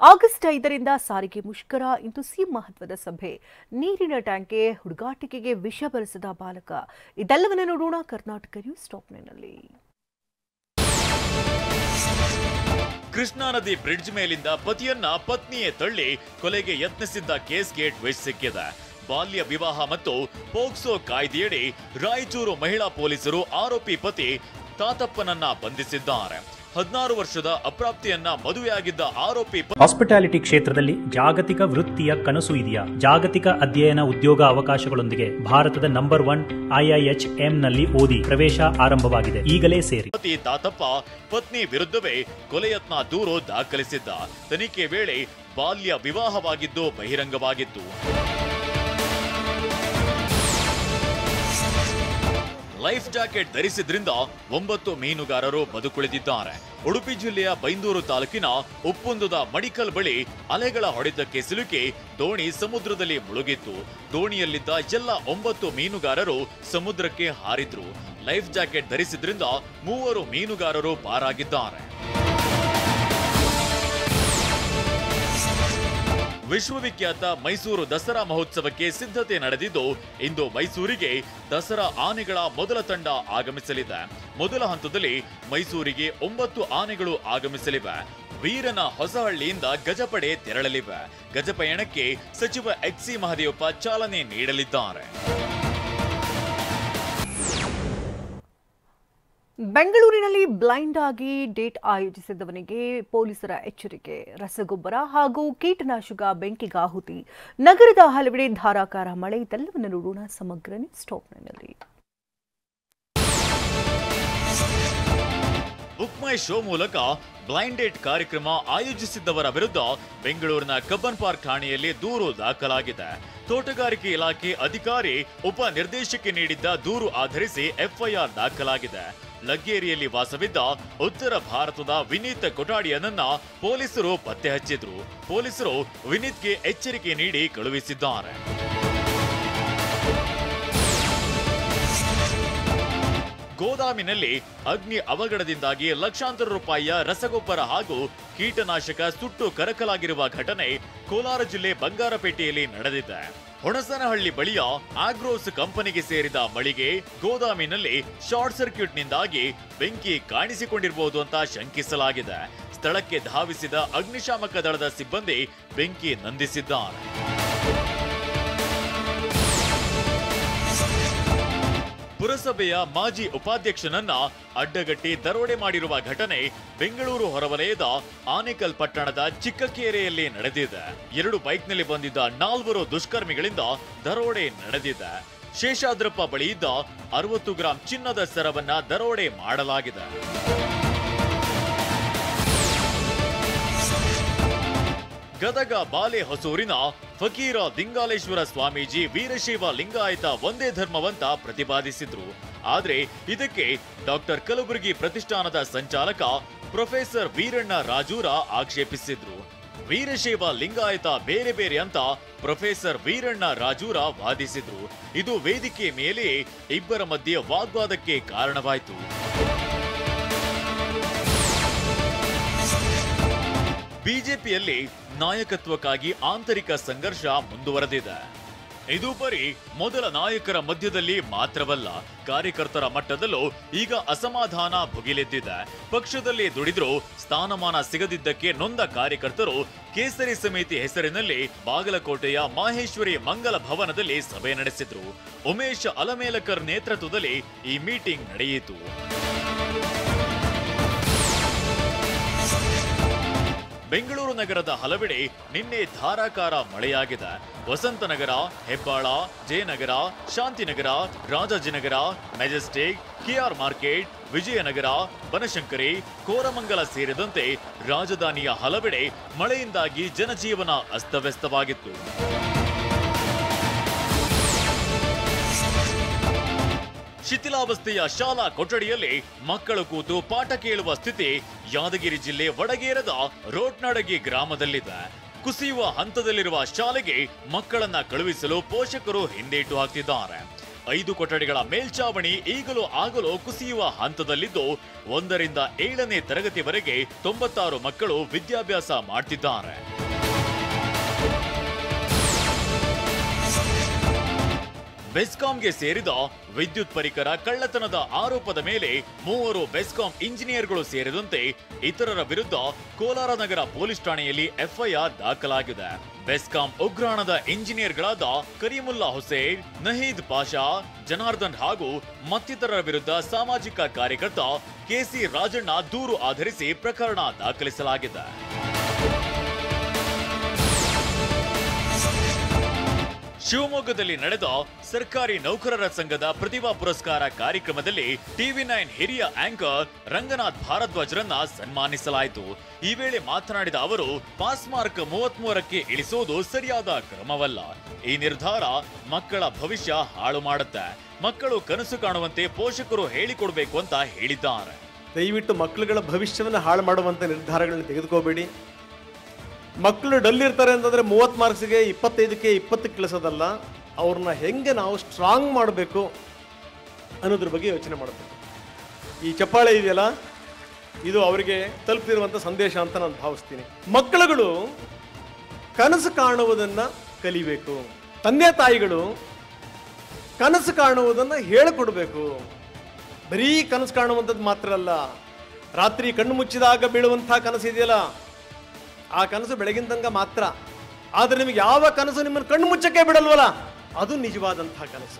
August 5ರಿಂದ ಸಾರಿಗೆ ಮುಷ್ಕರ. ಇಂದು C ಮಹತ್ವದ ಸಭೆ. ನೀರಿನ ಟ್ಯಾಂಕ್ಗೆ ಹುಡುಗಾಟಿಕೆಗೆ ವಿಷ ಬೆರೆಸಿದ ಬಾಲಕ. ಇದೆಲ್ಲವನ್ನ ನೋಡೋಣ ಕರ್ನಾಟಕ ನ್ಯೂಸ್ ಟಾಪ್ 9ನಲ್ಲಿ. ಕೃಷ್ಣಾ ನದಿ ಬ್ರಿಡ್ಜ್ ಮೇಲಿಂದ ಪತಿಯನ್ನ ಪತ್ನಿಯೇ ತಳ್ಳಿ ಕೊಲೆಗೆ ಯತ್ನಿಸಿದ್ದ ಕೇಸ್ಗೆ ಟ್ವಿಸ್ಟ್ ಸಿಕ್ಕಿದೆ. ಬಾಲ್ಯ ವಿವಾಹ ಮತ್ತು ಪೋಕ್ಸೋ ಕಾಯ್ದೆಯಡಿ ರಾಯಚೂರು ಮಹಿಳಾ ಪೊಲೀಸರು ಆರೋಪಿ ಪತಿ ತಾತಪ್ಪನನ್ನ ಬಂಧಿಸಿದ್ದಾರೆ. 16 ವರ್ಷದ ಅಪ್ರಾಪ್ತಿಯನ್ನ ಮದುವೆಯಾಗಿದ್ದ ಆರೋಪಿ ಹಾಸ್ಪಿಟಾಲಿಟಿ ಕ್ಷೇತ್ರದಲ್ಲಿ ಜಾಗತಿಕ ವೃತ್ತಿಯ ಕನಸು ಇದೆಯಾ? ಜಾಗತಿಕ ಅಧ್ಯಯನ ಉದ್ಯೋಗ ಅವಕಾಶಗಳೊಂದಿಗೆ ಭಾರತದ ನಂಬರ್ 1 IIHM ನಲ್ಲಿ ಓದಿ. ಪ್ರವೇಶ ಆರಂಭವಾಗಿದೆ, ಈಗಲೇ ಸೇರಿ. ಪತಿ ತಾತಪ್ಪ ಪತ್ನಿ ವಿರುದ್ಧವೇ ಕೊಲೆಯತ್ನ ದೂರು ದಾಖಲಿಸಿದ್ದ. ತನಿಖೆ ವೇಳೆ ಬಾಲ್ಯ ವಿವಾಹವಾಗಿದ್ದು ಬಹಿರಂಗವಾಗಿತ್ತು. ಲೈಫ್ ಜಾಕೆಟ್ ಧರಿಸಿದ್ರಿಂದ 9 ಮೀನುಗಾರರು ಬದುಕುಳಿದಿದ್ದಾರೆ. ಉಡುಪಿ ಜಿಲ್ಲೆಯ ಬೈಂದೂರು ತಾಲೂಕಿನ ಉಪ್ಪುಂದದ ಮಡಿಕಲ್ ಬಳಿ ಅಲೆಗಳ ಹೊಡೆತಕ್ಕೆ ಸಿಲುಕಿ ದೋಣಿ ಸಮುದ್ರದಲ್ಲಿ ಮುಳುಗಿತ್ತು. ದೋಣಿಯಲ್ಲಿದ್ದ ಎಲ್ಲ 9 ಮೀನುಗಾರರು ಸಮುದ್ರಕ್ಕೆ ಹಾರಿದ್ರು. ಲೈಫ್ ಜಾಕೆಟ್ ಧರಿಸಿದ್ರಿಂದ 3 ಮೀನುಗಾರರು ಪಾರಾಗಿದ್ದಾರೆ. ವಿಶ್ವವಿಖ್ಯಾತ ಮೈಸೂರು ದಸರಾ ಮಹೋತ್ಸವಕ್ಕೆ ಸಿದ್ಧತೆ ನಡೆದಿದ್ದು, ಇಂದು ಮೈಸೂರಿಗೆ ದಸರಾ ಆನೆಗಳ ಮೊದಲ ತಂಡ ಆಗಮಿಸಲಿದೆ. ಮೊದಲ ಹಂತದಲ್ಲಿ ಮೈಸೂರಿಗೆ 9 ಆನೆಗಳು ಆಗಮಿಸಲಿವೆ. ವೀರನ ಹೊಸಹಳ್ಳಿಯಿಂದ ಗಜಪಡೆ ತೆರಳಲಿವೆ. ಗಜಪಯಣಕ್ಕೆ ಸಚಿವ ಎಚ್.ಸಿ. ಮಹದೇವಪ್ಪ ಚಾಲನೆ ನೀಡಲಿದ್ದಾರೆ. ಬೆಂಗಳೂರಿನಲ್ಲಿ ಬ್ಲೈಂಡ್ ಆಗಿ ಡೇಟ್ ಆಯೋಜಿಸಿದವನಿಗೆ ಪೊಲೀಸರ ಎಚ್ಚರಿಕೆ. ರಸಗೊಬ್ಬರ ಹಾಗೂ ಕೀಟನಾಶಕ ಬೆಂಕಿಗಾಹುತಿ. ನಗರದ ಹಲವೆಡೆ ಧಾರಾಕಾರ ಮಳೆ. ಇದೆಲ್ಲವನ್ನು ನೋಡೋಣ ಸಮಗ್ರ ನ್ಯೂಸ್ ಟಾಪ್ 9ನಲ್ಲಿ. ಬುಕ್ ಮೈ ಶೋ ಮೂಲಕ ಬ್ಲೈಂಡ್ ಡೇಟ್ ಕಾರ್ಯಕ್ರಮ ಆಯೋಜಿಸಿದ್ದವರ ವಿರುದ್ಧ ಬೆಂಗಳೂರಿನ ಕಬ್ಬನ್ ಪಾರ್ಕ್ ಠಾಣೆಯಲ್ಲಿ ದೂರು ದಾಖಲಾಗಿದೆ. ತೋಟಗಾರಿಕೆ ಇಲಾಖೆ ಅಧಿಕಾರಿ ಉಪ ನಿರ್ದೇಶಕಿ ನೀಡಿದ್ದ ದೂರು ಆಧರಿಸಿ ಎಫ್ಐಆರ್ ದಾಖಲಾಗಿದೆ. ಲಗ್ಗೇರಿಯಲ್ಲಿ ವಾಸವಿದ್ದ ಉತ್ತರ ಭಾರತದ ವಿನೀತ್ ಕೊಠಾಡಿಯನನ್ನ ಪೊಲೀಸರು ಪತ್ತೆ ಹಚ್ಚಿದ್ರು. ಪೊಲೀಸರು ವಿನೀತ್ಗೆ ಎಚ್ಚರಿಕೆ ನೀಡಿ ಕಳುಹಿಸಿದ್ದಾರೆ. ಗೋದಾಮಿನಲ್ಲಿ ಅಗ್ನಿ ಅವಘಡದಿಂದಾಗಿ ಲಕ್ಷಾಂತರ ರೂಪಾಯಿಯ ರಸಗೊಬ್ಬರ ಹಾಗೂ ಕೀಟನಾಶಕ ಸುಟ್ಟು ಕರಕಲಾಗಿರುವ ಘಟನೆ ಕೋಲಾರ ಜಿಲ್ಲೆ ಬಂಗಾರಪೇಟೆಯಲ್ಲಿ ನಡೆದಿದೆ. ಹೊಣಸನಹಳ್ಳಿ ಬಳಿಯ ಆಗ್ರೋಸ್ ಕಂಪನಿಗೆ ಸೇರಿದ ಮಳಿಗೆ ಗೋದಾಮಿನಲ್ಲಿ ಶಾರ್ಟ್ ಸರ್ಕ್ಯೂಟ್ನಿಂದಾಗಿ ಬೆಂಕಿ ಕಾಣಿಸಿಕೊಂಡಿರಬಹುದು ಅಂತ ಶಂಕಿಸಲಾಗಿದೆ. ಸ್ಥಳಕ್ಕೆ ಧಾವಿಸಿದ ಅಗ್ನಿಶಾಮಕ ದಳದ ಸಿಬ್ಬಂದಿ ಬೆಂಕಿ ನಂದಿಸಿದ್ದಾರೆ. ಪುರಸಭೆಯ ಮಾಜಿ ಉಪಾಧ್ಯಕ್ಷನನ್ನ ಅಡ್ಡಗಟ್ಟಿ ದರೋಡೆ ಮಾಡಿರುವ ಘಟನೆ ಬೆಂಗಳೂರು ಹೊರವಲಯದ ಆನೇಕಲ್ ಪಟ್ಟಣದ ಚಿಕ್ಕಕೆರೆಯಲ್ಲಿ ನಡೆದಿದೆ. 2 ಬೈಕ್ನಲ್ಲಿ ಬಂದಿದ್ದ 4 ದುಷ್ಕರ್ಮಿಗಳಿಂದ ದರೋಡೆ ನಡೆದಿದೆ. ಶೇಷಾದ್ರಪ್ಪ ಬಳಿ ಇದ್ದ 60 ಗ್ರಾಂ ಚಿನ್ನದ ಸರವನ್ನ ದರೋಡೆ ಮಾಡಲಾಗಿದೆ. ಗದಗ ಬಾಲೆ ಹೊಸೂರಿನ ಫಕೀರ ದಿಂಗಾಲೇಶ್ವರ ಸ್ವಾಮೀಜಿ ವೀರಶೈವ ಲಿಂಗಾಯತ ಒಂದೇ ಧರ್ಮವಂತ ಪ್ರತಿಪಾದಿಸಿದ್ರು. ಆದ್ರೆ ಇದಕ್ಕೆ ಡಾಕ್ಟರ್ ಕಲಬುರ್ಗಿ ಪ್ರತಿಷ್ಠಾನದ ಸಂಚಾಲಕ ಪ್ರೊಫೆಸರ್ ವೀರಣ್ಣ ರಾಜೂರ ಆಕ್ಷೇಪಿಸಿದ್ರು. ವೀರಶೈವ ಲಿಂಗಾಯತ ಬೇರೆ ಬೇರೆ ಅಂತ ಪ್ರೊಫೆಸರ್ ವೀರಣ್ಣ ರಾಜೂರ ವಾದಿಸಿದ್ರು. ಇದು ವೇದಿಕೆ ಮೇಲೆ ಇಬ್ಬರ ಮಧ್ಯೆ ವಾಗ್ವಾದಕ್ಕೆ ಕಾರಣವಾಯಿತು. ಬಿಜೆಪಿಯಲ್ಲಿ ನಾಯಕತ್ವಕ್ಕಾಗಿ ಆಂತರಿಕ ಸಂಘರ್ಷ ಮುಂದುವರೆದಿದೆ. ಇದು ಬರೀ ಮೊದಲ ನಾಯಕರ ಮಧ್ಯದಲ್ಲಿ ಮಾತ್ರವಲ್ಲ, ಕಾರ್ಯಕರ್ತರ ಮಟ್ಟದಲ್ಲೂ ಈಗ ಅಸಮಾಧಾನ ಭುಗಿಲೆದ್ದಿದೆ. ಪಕ್ಷದಲ್ಲಿ ದುಡಿದ್ರೂ ಸ್ಥಾನಮಾನ ಸಿಗದಿದ್ದಕ್ಕೆ ನೊಂದ ಕಾರ್ಯಕರ್ತರು ಕೇಸರಿ ಸಮಿತಿ ಹೆಸರಿನಲ್ಲಿ ಬಾಗಲಕೋಟೆಯ ಮಾಹೇಶ್ವರಿ ಮಂಗಲ ಭವನದಲ್ಲಿ ಸಭೆ ನಡೆಸಿದ್ರು. ಉಮೇಶ್ ಅಲಮೇಲಕರ್ ನೇತೃತ್ವದಲ್ಲಿ ಈ ಮೀಟಿಂಗ್ ನಡೆಯಿತು. ಬೆಂಗಳೂರು ನಗರದ ಹಲವೆಡೆ ನಿನ್ನೆ ಧಾರಾಕಾರ ಮಳೆಯಾಗಿದೆ. Vasanthanagar, Hebbal, Jayanagar, Shantinagar, Rajajinagar, Majestic, KR market, Vijayanagar, Banashankari, Koramangala ಸೇರಿದಂತೆ ರಾಜಧಾನಿಯ ಹಲವೆಡೆ ಮಳೆಯಿಂದಾಗಿ ಜನಜೀವನ ಅಸ್ತವ್ಯಸ್ತವಾಗಿತ್ತು. ಶಿಥಿಲಾವಸ್ಥೆಯ ಶಾಲಾ ಕೊಠಡಿಯಲ್ಲಿ ಮಕ್ಕಳು ಕೂತು ಪಾಠ ಕೇಳುವ ಸ್ಥಿತಿ ಯಾದಗಿರಿ ಜಿಲ್ಲೆ ವಡಗೇರದ ರೋಟ್ನಾಡಗಿ ಗ್ರಾಮದಲ್ಲಿದೆ. ಕುಸಿಯುವ ಹಂತದಲ್ಲಿರುವ ಶಾಲೆಗೆ ಮಕ್ಕಳನ್ನ ಕಳುಹಿಸಲು ಪೋಷಕರು ಹಿಂದೇಟು ಹಾಕ್ತಿದ್ದಾರೆ. 5 ಕೊಠಡಿಗಳ ಮೇಲ್ಚಾವಣಿ ಈಗಲೂ ಆಗಲೂ ಕುಸಿಯುವ ಹಂತದಲ್ಲಿದ್ದು 1ರಿಂದ 7ನೇ ತರಗತಿವರೆಗೆ 96 ಮಕ್ಕಳು ವಿದ್ಯಾಭ್ಯಾಸ ಮಾಡ್ತಿದ್ದಾರೆ. ಬೆಸ್ಕಾಂಗೆ ಸೇರಿದ ವಿದ್ಯುತ್ ಪರಿಕರ ಕಳ್ಳತನದ ಆರೋಪದ ಮೇಲೆ 3 ಬೆಸ್ಕಾಂ ಇಂಜಿನಿಯರ್ಗಳು ಸೇರಿದಂತೆ ಇತರರ ವಿರುದ್ಧ ಕೋಲಾರ ನಗರ ಪೊಲೀಸ್ ಠಾಣೆಯಲ್ಲಿ ಎಫ್ಐಆರ್ ದಾಖಲಾಗಿದೆ. ಬೆಸ್ಕಾಂ ಉಗ್ರಾಣದ ಇಂಜಿನಿಯರ್ಗಳಾದ ಕರೀಮುಲ್ಲಾ ಹುಸೇನ್, ನಹೀದ್ ಪಾಷಾ, ಜನಾರ್ದನ್ ಹಾಗೂ ಮತ್ತಿತರರ ವಿರುದ್ಧ ಸಾಮಾಜಿಕ ಕಾರ್ಯಕರ್ತ ಕೆಸಿ ರಾಜಣ್ಣ ದೂರು ಆಧರಿಸಿ ಪ್ರಕರಣ ದಾಖಲಿಸಲಾಗಿದೆ. ಶಿವಮೊಗ್ಗದಲ್ಲಿ ನಡೆದ ಸರ್ಕಾರಿ ನೌಕರರ ಸಂಘದ ಪ್ರತಿಭಾ ಪುರಸ್ಕಾರ ಕಾರ್ಯಕ್ರಮದಲ್ಲಿ ಟಿವಿ9 ಹಿರಿಯ ಆಂಕರ್ ರಂಗನಾಥ್ ಭಾರದ್ವಾಜ್ರನ್ನ ಸನ್ಮಾನಿಸಲಾಯಿತು. ಈ ವೇಳೆ ಮಾತನಾಡಿದ ಅವರು, ಪಾಸ್ ಮಾರ್ಕ್ 33ಕ್ಕೆ ಇಳಿಸುವುದು ಸರಿಯಾದ ಕ್ರಮವಲ್ಲ. ಈ ನಿರ್ಧಾರ ಮಕ್ಕಳ ಭವಿಷ್ಯ ಹಾಳು ಮಾಡುತ್ತೆ. ಮಕ್ಕಳು ಕನಸು ಕಾಣುವಂತೆ ಪೋಷಕರು ಹೇಳಿಕೊಡ್ಬೇಕು ಅಂತ ಹೇಳಿದ್ದಾರೆ. ದಯವಿಟ್ಟು ಮಕ್ಕಳುಗಳ ಭವಿಷ್ಯವನ್ನು ಹಾಳು ಮಾಡುವಂತ ನಿರ್ಧಾರಗಳನ್ನು ತೆಗೆದುಕೋಬೇಡಿ. ಮಕ್ಕಳು ಡಲ್ ಇರ್ತಾರೆ ಅಂತಂದರೆ 30 ಮಾರ್ಕ್ಸ್ಗೆ 25ಕ್ಕೆ 20ಕ್ಕೆ ಇಳಿಸೋದಲ್ಲ, ಅವ್ರನ್ನ ಹೆಂಗೆ ನಾವು ಸ್ಟ್ರಾಂಗ್ ಮಾಡಬೇಕು ಅನ್ನೋದ್ರ ಬಗ್ಗೆ ಯೋಚನೆ ಮಾಡಬೇಕು. ಈ ಚಪ್ಪಾಳೆ ಇದೆಯಲ್ಲ, ಇದು ಅವರಿಗೆ ತಲುಪಿರುವಂಥ ಸಂದೇಶ ಅಂತ ನಾನು ಭಾವಿಸ್ತೀನಿ. ಮಕ್ಕಳುಗಳು ಕನಸು ಕಾಣುವುದನ್ನು ಕಲಿಬೇಕು. ತಂದೆ ತಾಯಿಗಳು ಕನಸು ಕಾಣುವುದನ್ನು ಹೇಳಿಕೊಡ್ಬೇಕು. ಬರೀ ಕನಸು ಕಾಣುವಂಥದ್ದು ಮಾತ್ರ ಅಲ್ಲ, ರಾತ್ರಿ ಕಣ್ಣು ಮುಚ್ಚಿದಾಗ ಬೀಳುವಂಥ ಕನಸು ಇದೆಯಲ್ಲ, ಆ ಕನಸು ಬೆಳಗಿನ ತನಕ ಮಾತ್ರ. ಆದರೆ ನಿಮಗೆ ಯಾವ ಕನಸು ನಿಮ್ಮನ್ನು ಕಣ್ಣು ಮುಚ್ಚಕ್ಕೆ ಬಿಡಲ್ವಲ್ಲ, ಅದು ನಿಜವಾದಂತಹ ಕನಸು.